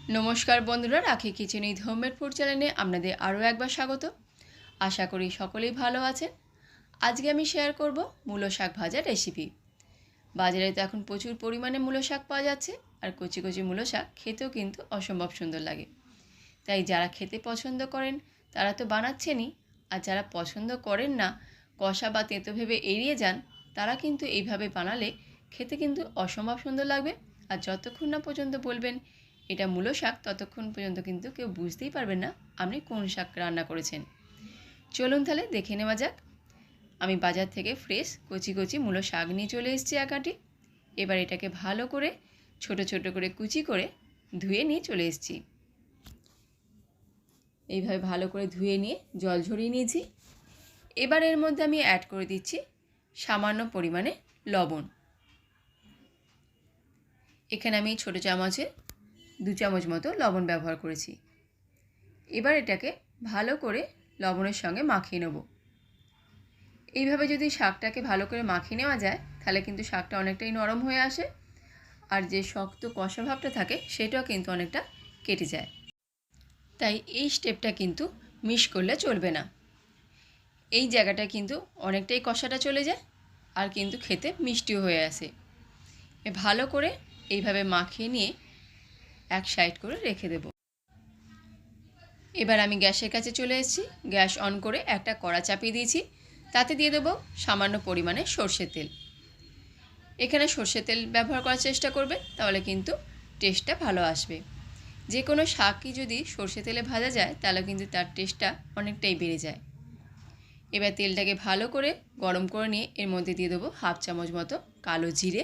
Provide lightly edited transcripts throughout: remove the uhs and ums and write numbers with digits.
नमस्कार बंधुरा राखी kitchen with homemade food चैनेले आपनादेर आरो एकबार स्वागत। आशा करी सकलेई भालो आछेन। आजके आमी शेयर करब मूलो शाक भाजार रेसिपि। बाजारे तो एखन प्रचुर परिमाणे मूलो शाक पाওয়া যাচ্ছে আর কচি কচি मूलो शाक খেতেও কিন্তু অসম্ভব সুন্দর লাগে। তাই যারা খেতে পছন্দ করেন তারা তো বানাচ্ছেনই, আর যারা পছন্দ করেন না, কষা বা তেঁতো ভেবে এড়িয়ে যান, তারা কিন্তু এইভাবে বানালে খেতে কিন্তু অসম্ভব সুন্দর লাগবে। আর যতক্ষণ না পর্যন্ত বলবেন এটা মূলো শাক, ততক্ষণ পর্যন্ত কিন্তু কেউ বুঝতেই পারবেন না আপনি কোন শাক রান্না করেছেন। চলুন তাহলে দেখে নেওয়া যাক। আমি বাজার থেকে ফ্রেশ কচি কচি মূলো শাক নিয়ে চলে এসেছি এক আঁটি। এবার এটাকে ভালো করে ছোট ছোট করে কুচি করে ধুয়ে নিয়ে চলে এসেছি। এইভাবে ভালো করে ধুয়ে নিয়ে জল ঝরিয়ে নিয়েছি। এবার এর মধ্যে আমি অ্যাড করে দিচ্ছি সামান্য পরিমাণে লবণ। এখানে আমি ছোটো চামচে 2 চামচ মতো লবণ ব্যবহার করেছি। এবার এটাকে ভালো করে লবণের সঙ্গে মাখিয়ে নেব। এইভাবে যদি শাকটাকে ভালো করে মাখিয়ে নেওয়া যায় তাহলে কিন্তু শাকটা অনেকটাই নরম হয়ে আসে, আর যে শক্ত কষা ভাবটা থাকে সেটাও কিন্তু অনেকটা কেটে যায়। তাই এই স্টেপটা কিন্তু মিস করলে চলবে না। এই জায়গাটা কিন্তু অনেকটাই কষাটা চলে যায় আর কিন্তু খেতে মিষ্টিও হয়ে আসে। ভালো করে এইভাবে মাখিয়ে নিয়ে এক সাইড করে রেখে দেব। এবার আমি গ্যাসের কাছে চলে এসেছি। গ্যাস অন করে একটা কড়া চাপিয়ে দিয়েছি। তাতে দিয়ে দেবো সামান্য পরিমাণে সর্ষের তেল। এখানে সর্ষের তেল ব্যবহার করার চেষ্টা করবেন, তাহলে কিন্তু টেস্টটা ভালো আসবে। যে কোনো শাকই যদি সর্ষে তেলে ভাজা যায় তাহলে কিন্তু তার টেস্টটা অনেকটাই বেড়ে যায়। এবার তেলটাকে ভালো করে গরম করে নিয়ে এর মধ্যে দিয়ে দেবো 1/2 চামচ মতো কালো জিরে,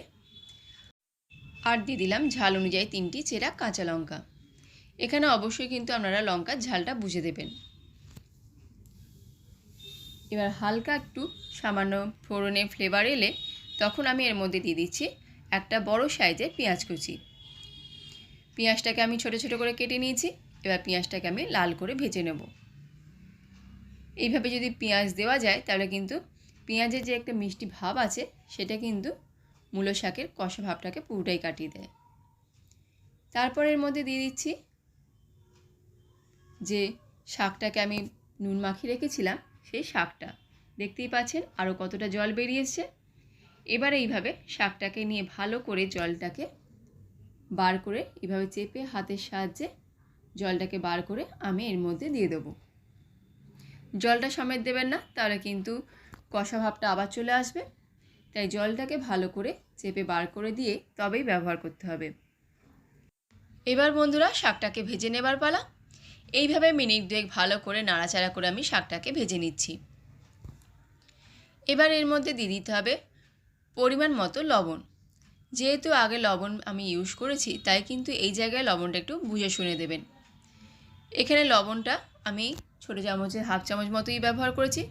আর দিয়ে দিলাম ঝাল অনুযায়ী 3টি চেরা কাঁচা লঙ্কা। এখানে অবশ্যই কিন্তু আপনারা লঙ্কার ঝালটা বুঝে দেবেন। এবার হালকা একটু সামান্য ফোড়নে ফ্লেভার এলে তখন আমি এর মধ্যে দিয়ে দিচ্ছি একটা বড় সাইজের পেঁয়াজ কুচি। পেঁয়াজটাকে আমি ছোট ছোট করে কেটে নিয়েছি। এবার পেঁয়াজটাকে আমি লাল করে ভেজে নেব। এইভাবে যদি পেঁয়াজ দেওয়া যায় তাহলে কিন্তু পেঁয়াজের যে একটা মিষ্টি ভাব আছে সেটা কিন্তু মূলো শাকের কষা ভাবটাকে পুরোটাই কাটিয়ে দেয়। তারপর এর মধ্যে দিয়ে দিচ্ছি যে শাকটাকে আমি নুন মাখিয়ে রেখেছিলাম, সেই শাকটা দেখতেই পাচ্ছেন আরও কতটা জল বেরিয়ে এসছে। এবার এইভাবে শাকটাকে নিয়ে ভালো করে জলটাকে বার করে এইভাবে চেপে হাতের সাহায্যে জলটাকে বার করে আমি এর মধ্যে দিয়ে দেবো। জলটা সমেত দেবেন না, তাহলে কিন্তু কষা ভাবটা আবার চলে আসবে। তাই জলটাকে ভালো করে চেপে বার করে দিয়ে তবেই ব্যবহার করতে হবে। এবার বন্ধুরা শাকটাকে ভেজে নেবার পালা। এইভাবে মিনিট 2 ভালো করে নাড়াচাড়া করে আমি শাকটাকে ভেজে নিচ্ছি। এবার এর মধ্যে দিয়ে দিতে হবে পরিমাণ মতো লবণ। যেহেতু আগে লবণ আমি ইউজ করেছি তাই কিন্তু এই জায়গায় লবণটা একটু বুঝে শুনে দেবেন। এখানে লবণটা আমি ছোটো চামচের 1/2 চামচ মতোই ব্যবহার করেছি,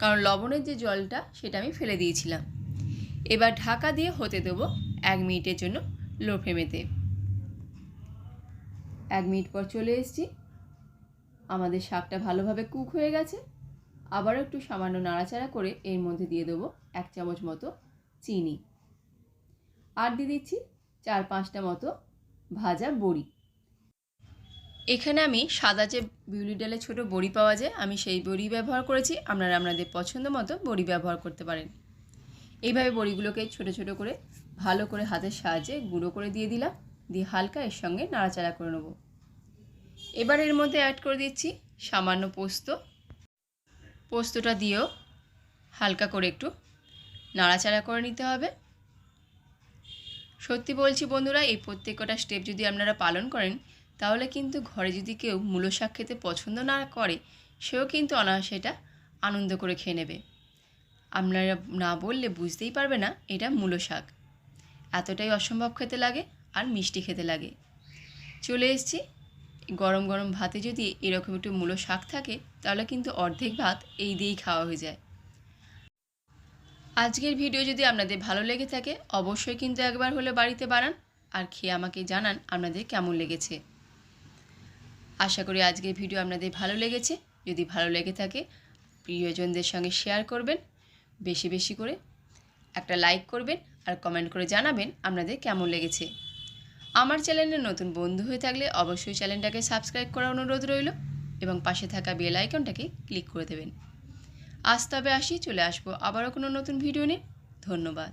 কারণ লবণের যে জলটা সেটা আমি ফেলে দিয়েছিলাম। এবার ঢাকা দিয়ে হতে দেবো 1 মিনিটের জন্য লো ফ্লেমেতে। 1 মিনিট পর চলে এসেছি। আমাদের শাকটা ভালোভাবে কুক হয়ে গেছে। আবারও একটু সামান্য নাড়াচাড়া করে এর মধ্যে দিয়ে দেবো 1 চামচ মতো চিনি, আর দিয়ে দিচ্ছি 4-5টা মতো ভাজা বড়ি। এখানে আমি সাদা যে বিউলি ডালের ছোটো বড়ি পাওয়া যায় আমি সেই বড়ি ব্যবহার করেছি। আপনারা আপনাদের পছন্দ মতো বড়ি ব্যবহার করতে পারেন। এইভাবে বড়িগুলোকে ছোট ছোট করে ভালো করে হাতের সাহায্যে গুঁড়ো করে দিয়ে দিলাম, দিয়ে হালকা এর সঙ্গে নাড়াচাড়া করে নেব। এবার এর মধ্যে অ্যাড করে দিচ্ছি সামান্য পোস্ত। পোস্তটা দিয়েও হালকা করে একটু নাড়াচাড়া করে নিতে হবে। সত্যি বলছি বন্ধুরা, এই প্রত্যেকটা স্টেপ যদি আপনারা পালন করেন তাহলে কিন্তু ঘরে যদি কেউ মূলো শাক খেতে পছন্দ না করে সেও কিন্তু অনায়াসে এটা আনন্দ করে খেয়ে নেবে। আপনারা না বললে বুঝতেই পারবে না এটা মূলো শাক। এতটাই অসম্ভব খেতে লাগে আর মিষ্টি খেতে লাগে। চলে এসেছি। গরম গরম ভাতে যদি এরকম একটু মূলো শাক থাকে তাহলে কিন্তু অর্ধেক ভাত এই দিয়েই খাওয়া হয়ে যায়। আজকের ভিডিও যদি আপনাদের ভালো লেগে থাকে অবশ্যই কিন্তু একবার হলে বাড়িতে বানান আর খেয়ে আমাকে জানান আপনাদের কেমন লেগেছে। আশা করি আজকের ভিডিও আপনাদের ভালো লেগেছে। যদি ভালো লেগে থাকে প্রিয়জনদের সঙ্গে শেয়ার করবেন, বেশি বেশি করে একটা লাইক করবেন আর কমেন্ট করে জানাবেন আপনাদের কেমন লেগেছে। আমার চ্যানেলে নতুন বন্ধু হয়ে থাকলে অবশ্যই চ্যানেলটাকে সাবস্ক্রাইব করার অনুরোধ রইল এবং পাশে থাকা বেল আইকনটাকে ক্লিক করে দেবেন। আজ তবে আসি, চলে আসবো আবারও কোনো নতুন ভিডিও নিয়ে। ধন্যবাদ।